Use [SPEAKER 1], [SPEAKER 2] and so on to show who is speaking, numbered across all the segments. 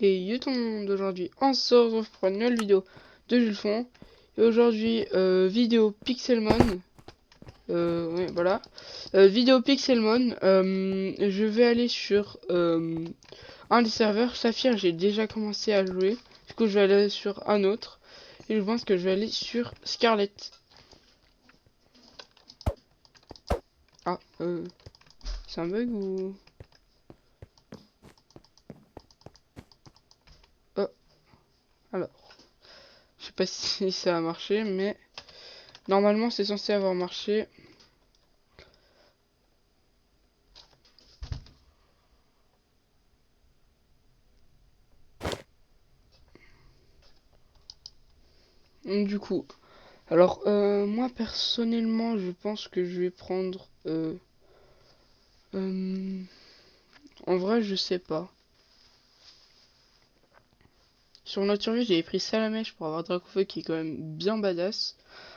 [SPEAKER 1] Et yo tout le monde, aujourd'hui on se retrouve pour une nouvelle vidéo de Jules Fond. Et aujourd'hui, vidéo Pixelmon. Ouais, voilà. Vidéo Pixelmon. Je vais aller sur un des serveurs. Saphir, j'ai déjà commencé à jouer. Du coup, je vais aller sur un autre. Et je pense que je vais aller sur Scarlet. Ah, c'est un bug ou... Oh, alors. Je sais pas si ça a marché, mais normalement c'est censé avoir marché. Du coup, alors moi personnellement, je pense que je vais prendre. Euh, En vrai, je sais pas. Sur notre survie, j'avais pris Salamèche pour avoir Dracofeu qui est quand même bien badass.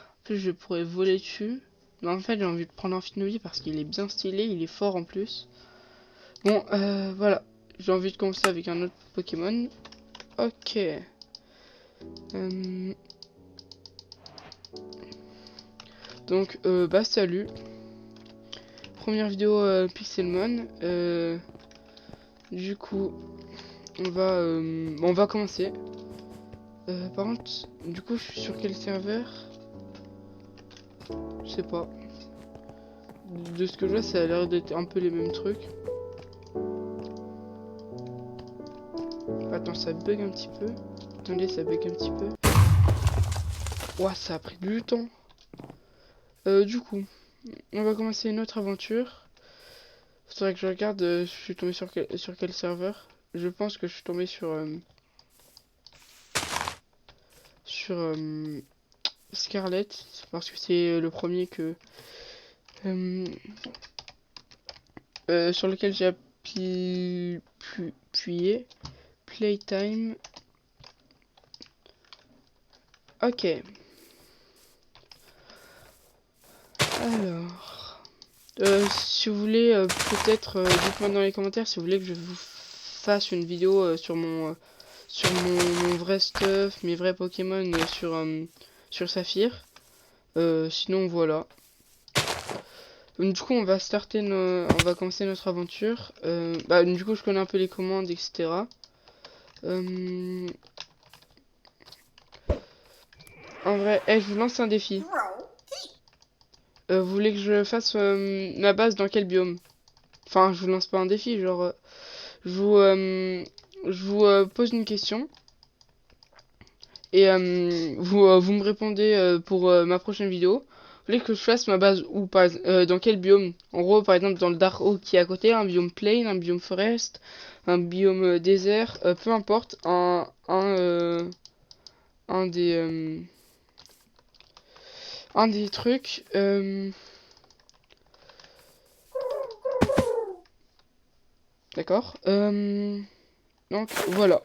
[SPEAKER 1] En plus, je pourrais voler dessus. Mais en fait, j'ai envie de prendre Amphinolie parce qu'il est bien stylé, il est fort en plus. Bon, voilà. J'ai envie de commencer avec un autre Pokémon. Ok. Donc, bah salut. Première vidéo Pixelmon. Du coup, on va commencer. Par contre, du coup, je suis sur quel serveur? Je sais pas. De ce que je vois, ça a l'air d'être un peu les mêmes trucs. Attends, ça bug un petit peu. Attendez, ça bug un petit peu. Ouah, ça a pris du temps. Du coup, on va commencer une autre aventure. Faudrait que je regarde, je suis tombé sur quel serveur. Je pense que je suis tombé sur Scarlet, parce que c'est le premier que sur lequel j'ai appuyé. Playtime. Ok. Alors, si vous voulez, peut-être, dites-moi dans les commentaires si vous voulez que je vous fasse une vidéo sur mon vrai stuff, mes vrais Pokémon sur Saphir. Sinon, voilà. Donc, du coup, on va commencer notre aventure. Du coup, je connais un peu les commandes, etc. En vrai, je vous lance un défi. Vous voulez que je fasse ma base dans quel biome? Enfin, je vous lance pas un défi, genre, je vous pose une question et vous me répondez pour ma prochaine vidéo. Vous voulez que je fasse ma base où, dans quel biome? En gros, par exemple, dans le Dark Oak qui est à côté, un biome plain, un biome forest, un biome désert, peu importe, un des trucs. D'accord. Donc voilà.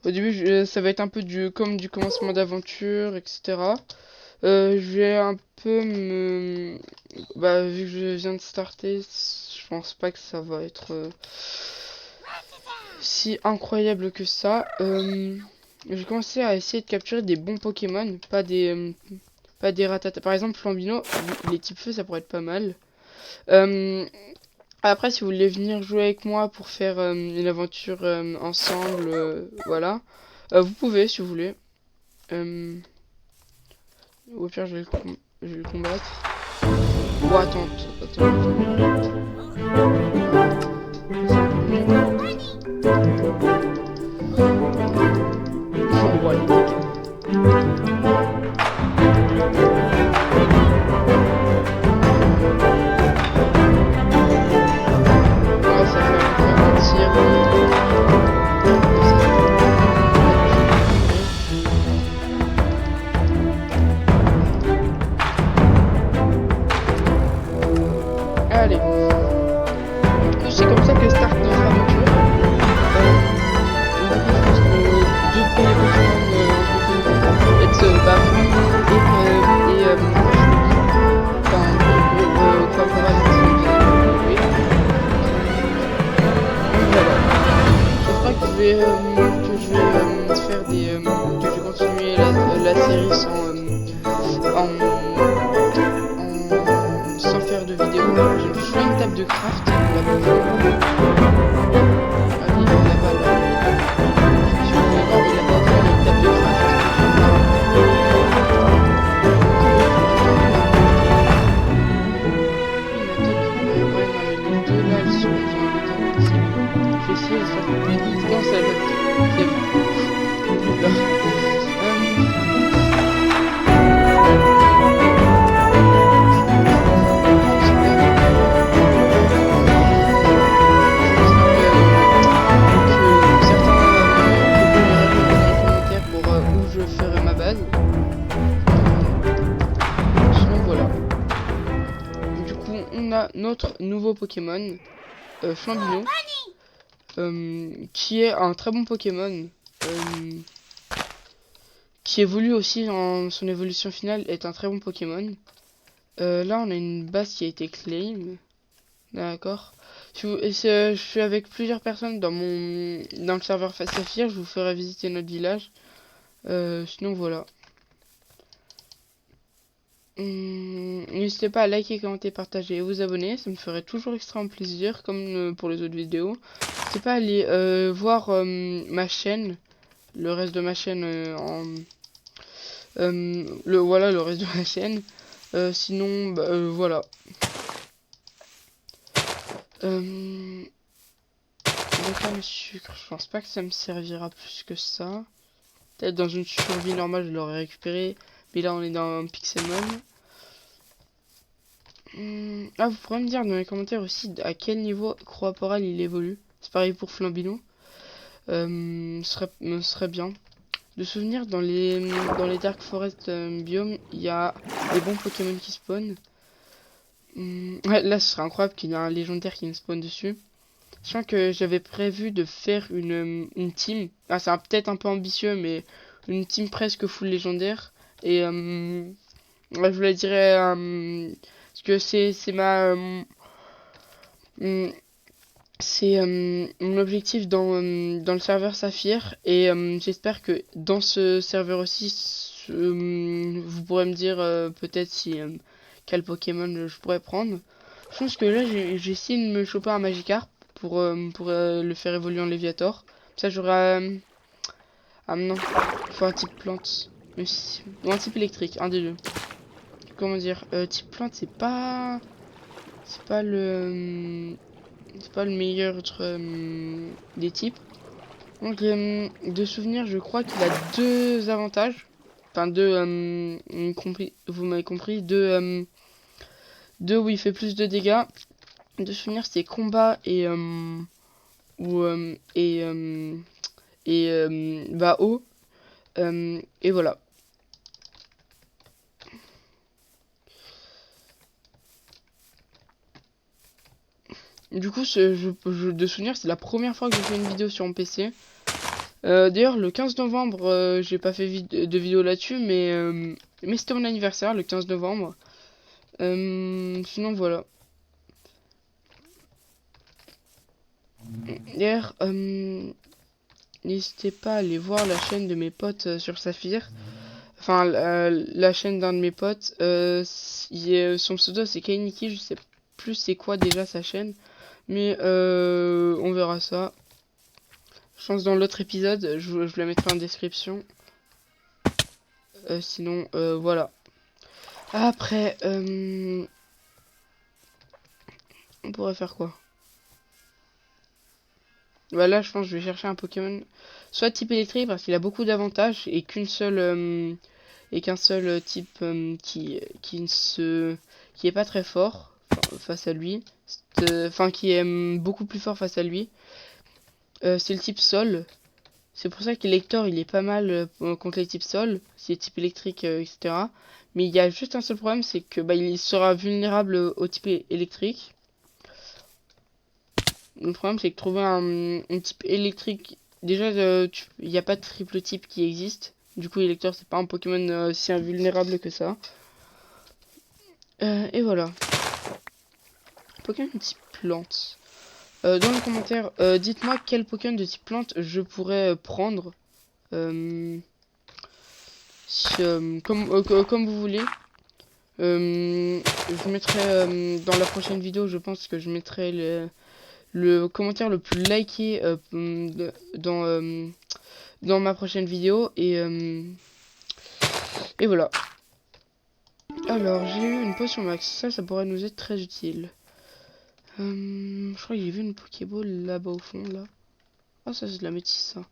[SPEAKER 1] Au début, ça va être un peu comme du commencement d'aventure, etc. Je vais un peu vu que je viens de starter, je pense pas que ça va être si incroyable que ça. Je vais commencer à essayer de capturer des bons Pokémon, pas des ratatas. Par exemple, Flambino, les types feu, ça pourrait être pas mal. Après, si vous voulez venir jouer avec moi pour faire une aventure ensemble, voilà, vous pouvez si vous voulez. Au pire, je vais le combattre. Oh, attends. Oh, les dégâts. Ouais, ça fait un tir. Allez. faire des que je vais continuer la série sans faire de vidéo. Je fais une table de craft là-bas. Allez, là-bas là. Si vous voulez voir, il a pas fait une table de craft. Notre nouveau Pokémon, Flambino, qui est un très bon Pokémon, qui évolue aussi en son évolution finale, est un très bon Pokémon. Là on a une base qui a été claim, d'accord. Je suis avec plusieurs personnes dans le serveur Saphir, je vous ferai visiter notre village. Sinon voilà. N'hésitez pas à liker, commenter, partager et vous abonner, ça me ferait toujours extrêmement plaisir, comme pour les autres vidéos. N'hésitez pas à aller voir ma chaîne, le reste de ma chaîne le reste de ma chaîne. Sinon, voilà. Le sucre, je pense pas que ça me servira plus que ça. Peut-être dans une survie normale, je l'aurais récupéré. Mais là, on est dans un Pixelmon. Ah, vous pourrez me dire dans les commentaires aussi à quel niveau corporel il évolue. C'est pareil pour Flambino. Ce serait bien. De souvenir, dans les Dark Forest biomes, il y a des bons Pokémon qui spawnent. Ouais, là, ce serait incroyable qu'il y ait un légendaire qui me spawn dessus. Je sens que j'avais prévu de faire une team. Ah, c'est peut-être un peu ambitieux, mais une team presque full légendaire. Et je vous la dirai parce que c'est mon objectif dans le serveur Saphir. Et j'espère que dans ce serveur aussi, vous pourrez me dire peut-être si quel Pokémon je pourrais prendre. Je pense que là j'ai essayé de me choper un Magikarp pour le faire évoluer en Léviator. Ça j'aurai ah non, il faut un type plante. Ou un type électrique, un des deux. Comment dire, type plante c'est pas le meilleur des types. Donc de souvenir, je crois qu'il a deux avantages. Enfin deux vous m'avez compris, deux où il fait plus de dégâts. De souvenir, c'est combat et haut. Et voilà. Du coup, de souvenir, c'est la première fois que je fais une vidéo sur mon PC. D'ailleurs, le 15 novembre, j'ai pas fait de vidéo là-dessus, mais c'était mon anniversaire, le 15 novembre. Sinon, voilà. D'ailleurs, n'hésitez pas à aller voir la chaîne de mes potes sur Saphir. Enfin, la chaîne d'un de mes potes. Son pseudo, c'est Kainiki, je sais plus c'est quoi déjà sa chaîne. Mais on verra ça. Je pense dans l'autre épisode, je vous la mettrai en description. Sinon, voilà. Après, on pourrait faire quoi? Bah là, je pense que je vais chercher un Pokémon soit type électrique parce qu'il a beaucoup d'avantages et qu'un seul type qui est pas très fort face à lui. Enfin, qui est beaucoup plus fort face à lui. C'est le type sol. C'est pour ça que l'élector il est pas mal contre les types sol, c'est type électrique, etc. Mais il y a juste un seul problème, c'est que il sera vulnérable au type électrique. Le problème c'est que trouver un type électrique, déjà il n'y a pas de triple type qui existe. Du coup élector c'est pas un Pokémon si invulnérable que ça. Et voilà. Pokémon type plante. Dans les commentaires, dites-moi quel Pokémon de type plante je pourrais prendre. Comme vous voulez. Je mettrai dans la prochaine vidéo, je pense que je mettrai le commentaire le plus liké dans ma prochaine vidéo. Et voilà. Alors, j'ai eu une potion max. Ça pourrait nous être très utile. Je crois que j'ai vu une Pokéball là-bas au fond, là. Ah, ça, c'est de la métisse, ça.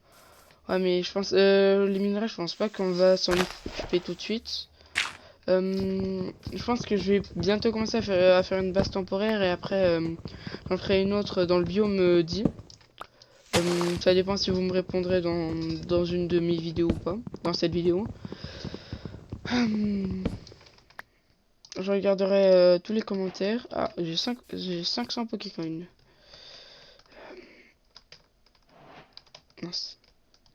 [SPEAKER 1] Ouais, mais je pense... les minerais, je pense pas qu'on va s'en occuper tout de suite. Je pense que je vais bientôt commencer à faire une base temporaire et après j'en ferai une autre dans le biome dit. Ça dépend si vous me répondrez dans une de mes vidéos ou pas, dans cette vidéo. Je regarderai tous les commentaires. Ah, j'ai 500 Pokécoins. Mince.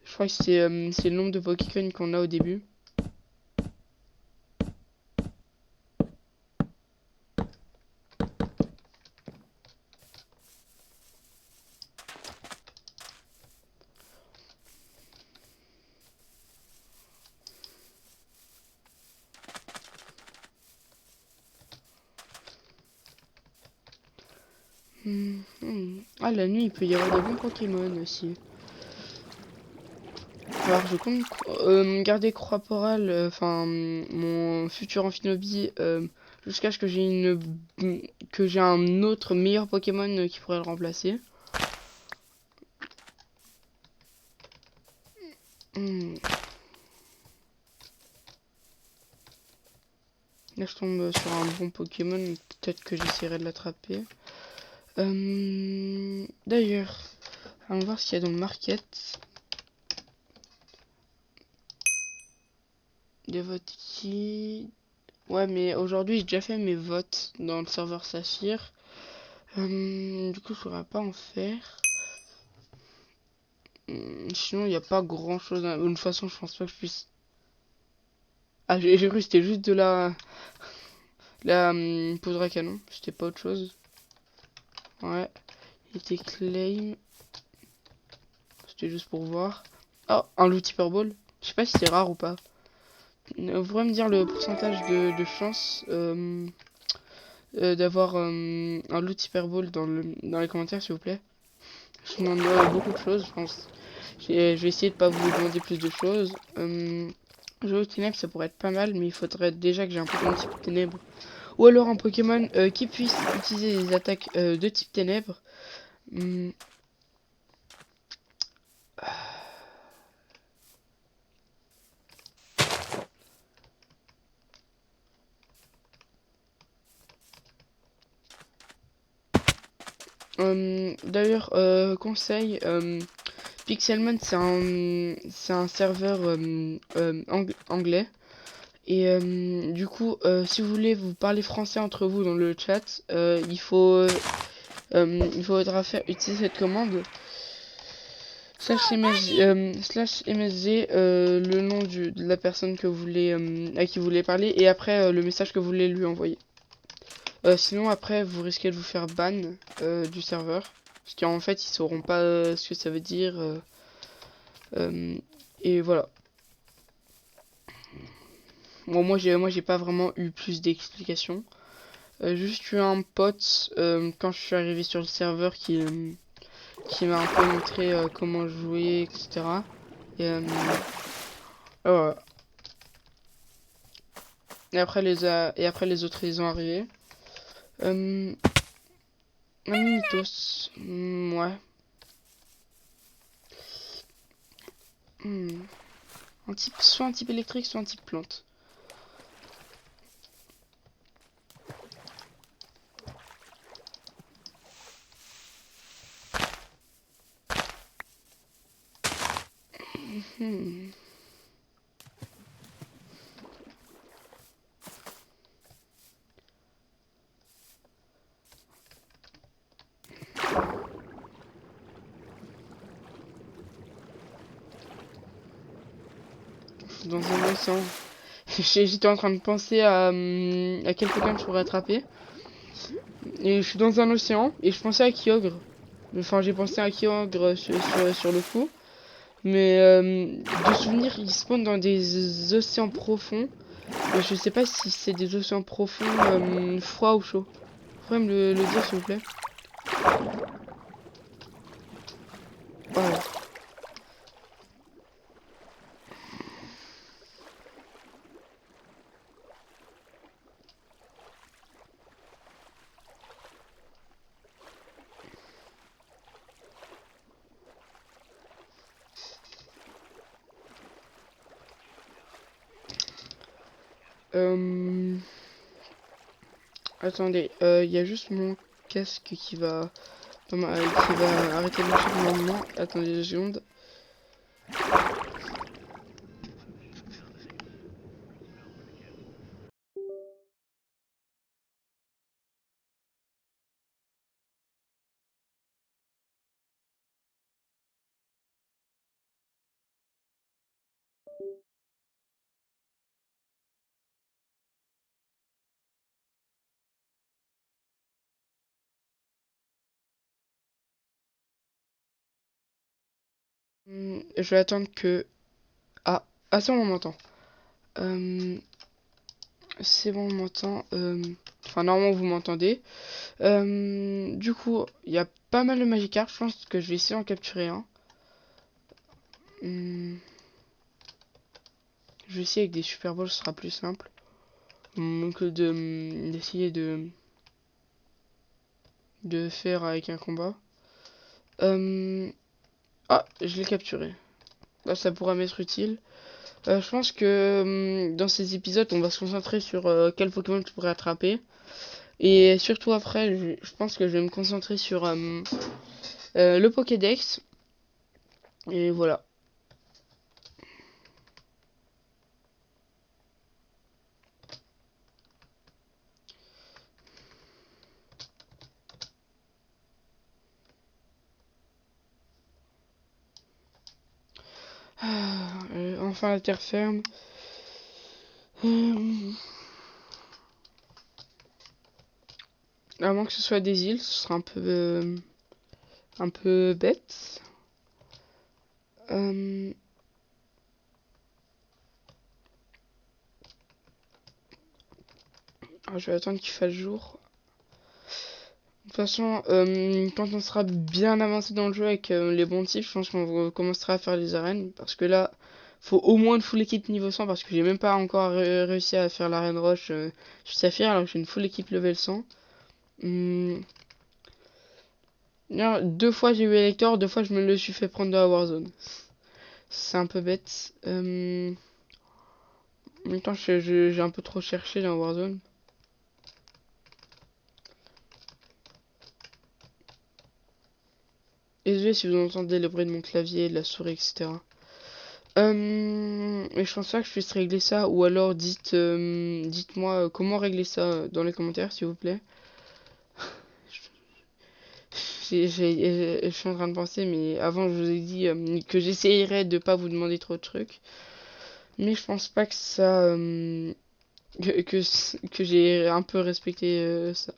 [SPEAKER 1] Je crois que c'est le nombre de Pokécoins qu'on a au début. Ah, la nuit, il peut y avoir des bons Pokémon aussi. Alors, je compte garder Corporal, enfin, mon futur Amphinobi, jusqu'à ce que j'ai un autre meilleur Pokémon qui pourrait le remplacer. Là, je tombe sur un bon Pokémon, peut-être que j'essaierai de l'attraper. D'ailleurs, allons voir ce qu'il y a dans le market. Des votes ici. Ouais, mais aujourd'hui, j'ai déjà fait mes votes dans le serveur Saphir. Du coup, je pourrais pas en faire. Sinon, il n'y a pas grand chose. De toute façon, je pense pas que je puisse. Ah, j'ai cru que c'était juste de la poudre à canon. C'était pas autre chose. Ouais. Il était claim. C'était juste pour voir. Oh, un loot Hyper Ball. Je sais pas si c'est rare ou pas. Vous pourrez me dire le pourcentage de chance d'avoir un loot Hyper Ball dans les commentaires, s'il vous plaît. Je demande beaucoup de choses, je pense. Je vais essayer de pas vous demander plus de choses. Jouer aux ténèbres, ça pourrait être pas mal, mais il faudrait déjà que j'ai un Pokémon type ténèbres. Ou alors un Pokémon qui puisse utiliser des attaques de type ténèbres. D'ailleurs, conseil, Pixelmon c'est un serveur anglais. Et du coup, si vous voulez vous parler français entre vous dans le chat, il faudra utiliser cette commande /msg, le nom de la personne que vous voulez à qui vous voulez parler et après le message que vous voulez lui envoyer. Sinon après vous risquez de vous faire ban du serveur parce qu'en fait ils sauront pas ce que ça veut dire et voilà. Bon, moi j'ai pas vraiment eu plus d'explications. Juste eu un pote quand je suis arrivé sur le serveur qui m'a un peu montré comment jouer, etc. Et, voilà. Et après les autres ils ont arrivé. Un mythos, ouais. Soit un type électrique, soit un type plante. Dans un océan. J'étais en train de penser à quel Pokémon je pourrais attraper. Et je suis dans un océan et je pensais à Kyogre. Enfin, j'ai pensé à Kyogre sur le coup. Mais de souvenir, il spawn dans des océans profonds. Mais je sais pas si c'est des océans profonds froids ou chauds. Vous pourriez me le dire, s'il vous plaît? Oh. Euh, Attendez, il y a juste mon casque qui va arrêter de marcher pour un moment. Attendez 2 secondes. Je vais attendre que... Ah, ah c'est bon, on m'entend. Euh, c'est bon, on m'entend. Enfin, normalement, vous m'entendez. Du coup, il y a pas mal de Magikarp. Je pense que je vais essayer d'en capturer un. Hum, je vais essayer avec des Super Balls, ce sera plus simple. Que d'essayer de faire avec un combat. Ah, je l'ai capturé. Là, ça pourra m'être utile. Je pense que dans ces épisodes, on va se concentrer sur quel Pokémon je pourrais attraper. Et surtout après, je pense que je vais me concentrer sur le Pokédex. Et voilà. Enfin la terre ferme. Euh, à moins que ce soit des îles, ce sera un peu bête. Euh, je vais attendre qu'il fasse jour. De toute façon, quand on sera bien avancé dans le jeu avec les bons types, je pense qu'on commencera à faire les arènes. Parce que là, faut au moins une full équipe niveau 100. Parce que j'ai même pas encore réussi à faire l'arène Roche sur Saphir. Alors que j'ai une full équipe level 100. Hum, d'ailleurs, 2 fois j'ai eu Elector, 2 fois je me le suis fait prendre dans la Warzone. C'est un peu bête. En même temps, j'ai un peu trop cherché dans Warzone. Désolé si vous entendez le bruit de mon clavier, de la souris, etc. Et je pense pas que je puisse régler ça, ou alors dites-moi comment régler ça dans les commentaires, s'il vous plaît. Je suis en train de penser, mais avant je vous ai dit que j'essayerais de pas vous demander trop de trucs. Mais je pense pas que ça, que j'ai un peu respecté ça.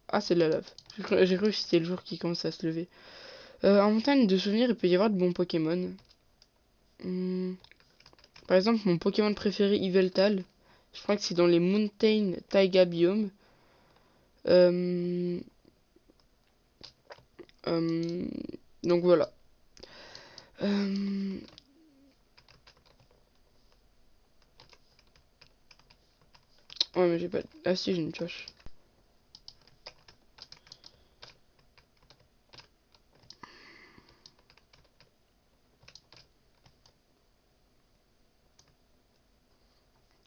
[SPEAKER 1] Ah, c'est de la lave. J'ai cru que c'était le jour qui commence à se lever. En montagne de souvenirs, il peut y avoir de bons Pokémon. Hmm, Par exemple, mon Pokémon préféré, Yveltal. Je crois que c'est dans les Mountain Taiga Biome. Euh, euh, donc voilà. Euh, ouais, mais j'ai pas. Ah si, j'ai une pioche.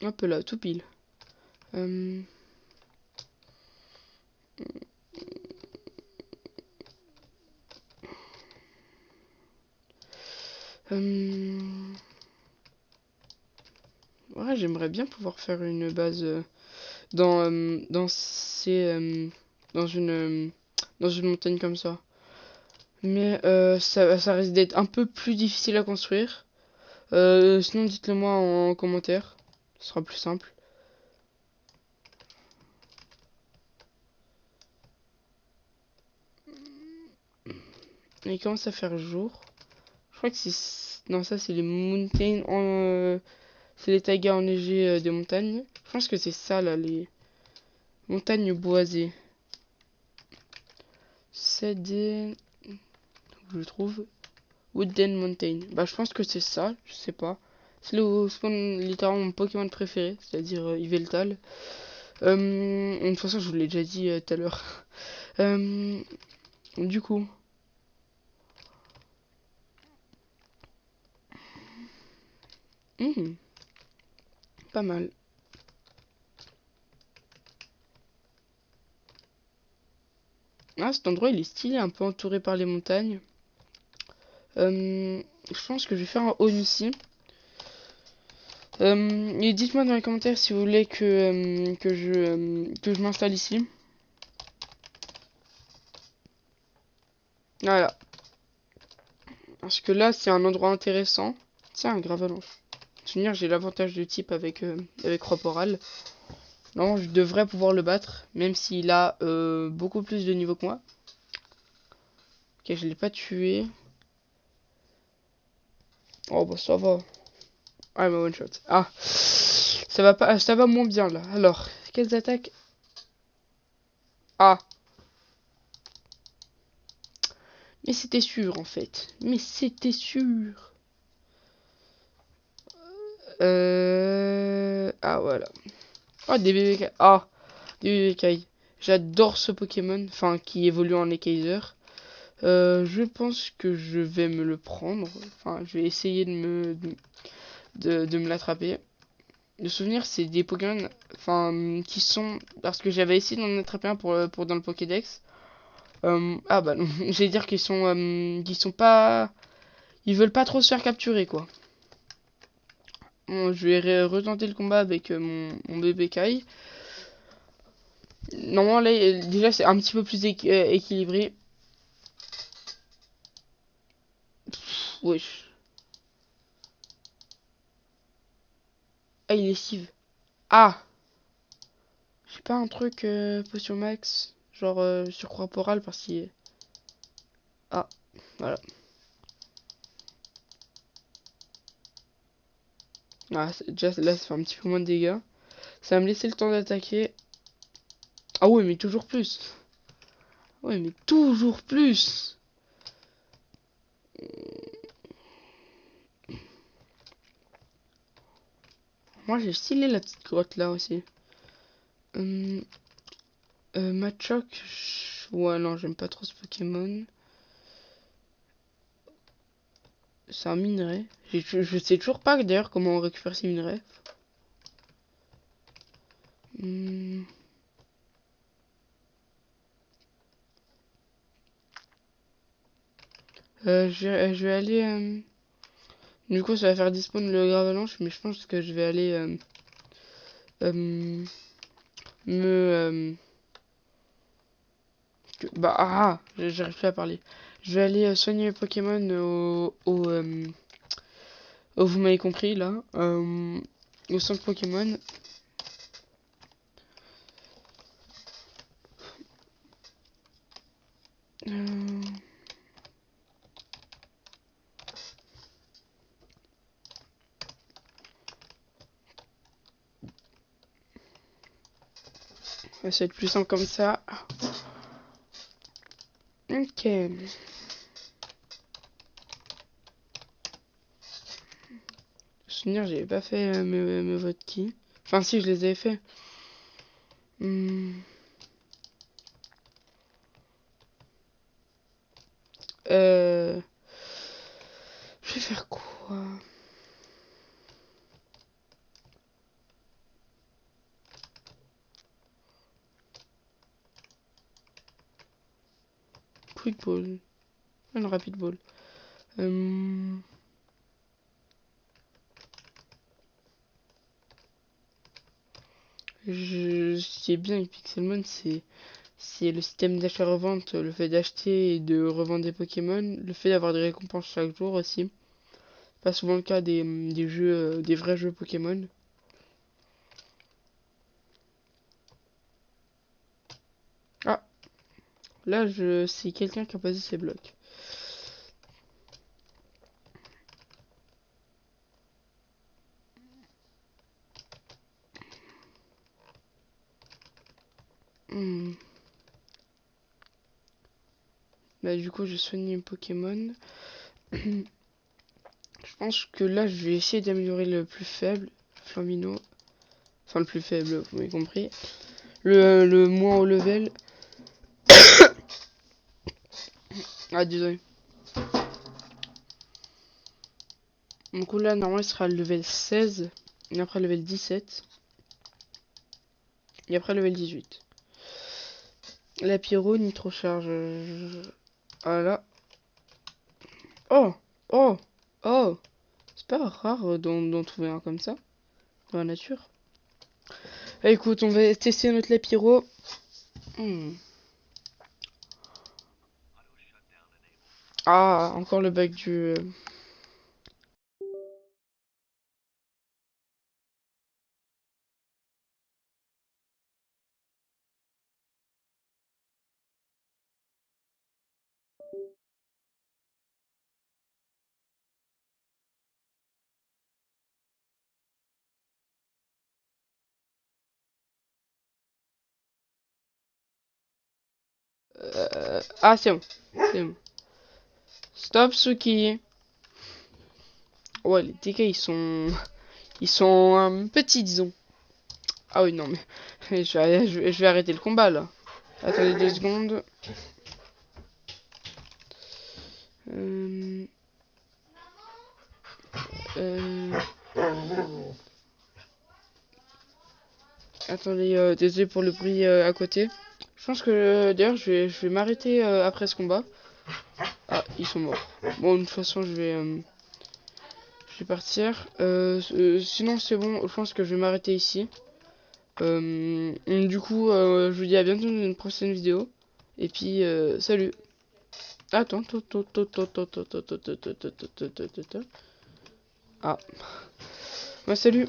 [SPEAKER 1] Hop là, tout pile. Euh, euh, ouais, j'aimerais bien pouvoir faire une base dans dans une montagne comme ça. Mais ça risque d'être un peu plus difficile à construire. Sinon, dites-le moi en commentaire. Ce sera plus simple. Il commence à faire jour. Je crois que c'est... Non, ça c'est les mountains c'est les taïgas enneigés des montagnes. Je pense que c'est ça là, les montagnes boisées. C'est des... Je le trouve. Wooden Mountain. Bah je pense que c'est ça, je sais pas. C'est le spawn littéralement mon Pokémon préféré, c'est-à-dire Yveltal. De toute façon je vous l'ai déjà dit tout à l'heure. Euh, du coup... pas mal. Ah, cet endroit il est stylé, un peu entouré par les montagnes. Je pense que je vais faire un home ici. Et dites-moi dans les commentaires si vous voulez que je m'installe ici. Voilà. Parce que là, c'est un endroit intéressant. Tiens, un Gravalanche. Souvenir, j'ai l'avantage de type avec Roporal. Non, je devrais pouvoir le battre, même s'il a beaucoup plus de niveau que moi. Ok, je l'ai pas tué. Oh bah ça va. Ah, ma one shot. Ah, ça va pas, ça va moins bien là. Alors, quelles attaques? Ah, mais c'était sûr en fait. Mais c'était sûr. Ah voilà. Oh des bébés. Ah, des bébés Kai. J'adore ce Pokémon, enfin qui évolue en Ekaiser. Je pense que je vais me le prendre. Enfin, je vais essayer de me l'attraper. Le souvenir, c'est des Pokémon, enfin, qui sont, parce que j'avais essayé d'en attraper un pour dans le Pokédex. Ah bah non, j'allais dire qu'ils sont pas, ils veulent pas trop se faire capturer quoi. Bon, je vais retenter le combat avec mon bébé Kai. Normalement là, déjà c'est un petit peu plus équilibré. Wesh. Ah, il esquive. Ah, j'ai pas un truc potion max, genre surcroît corporale parce qu'il... Ah, voilà. Ah, déjà là ça fait un petit peu moins de dégâts. Ça va me laisser le temps d'attaquer. Ah ouais, mais toujours plus. Ouais, mais toujours plus. Moi j'ai stylé la petite grotte là aussi. Hum, Machoke. Ouais, non, j'aime pas trop ce Pokémon. C'est un minerai. Je sais toujours pas d'ailleurs comment on récupère ces minerais. Hum, je vais aller. Du coup, ça va faire despawn le Gravalanche, mais je pense que je vais aller euh, me. Bah, j'arrive plus à parler. Je vais aller soigner mes Pokémon vous m'avez compris là, au centre Pokémon. Euh, Ça va être plus simple comme ça. Ok. Souvenir, j'avais pas fait mes votes qui. Enfin, si, je les avais fait. Hmm. Euh, je vais faire quoi? Quick Ball. Un Rapid Ball. Euh, je sais bien avec Pixelmon, c'est le système d'achat-revente, le fait d'acheter et de revendre des Pokémon, le fait d'avoir des récompenses chaque jour aussi. Pas souvent le cas des jeux, des vrais jeux Pokémon. Ah, là, c'est quelqu'un qui a posé ses blocs. Hmm. Bah du coup je soigne mes Pokémon. Je pense que là je vais essayer d'améliorer le plus faible, Flamino. Enfin le plus faible, vous m'avez compris. Le moins haut level. Ah désolé. Donc là normalement il sera le level 16. Et après le level 17. Et après le level 18. La pyro, nitro charge. Voilà. Oh! Oh! Oh! C'est pas rare d'en trouver un comme ça dans la nature. Ah, écoute, on va tester notre lapiro. Hmm. Ah, encore le bug du... Ah, c'est bon. C'est bon. Stop, Suki. Ouais, les dégâts, ils sont... Ils sont petits, disons. Ah oui, non, mais... je vais arrêter le combat, là. Attendez 2 secondes. Euh... Euh... Attendez, désolé pour le bruit à côté. Je pense que, d'ailleurs, je vais m'arrêter après ce combat. Ah, ils sont morts. Bon, de toute façon, je vais partir. Sinon, c'est bon, je pense que je vais m'arrêter ici. Du coup, je vous dis à bientôt dans une prochaine vidéo. Et puis, salut. Attends, Ah, ouais, salut.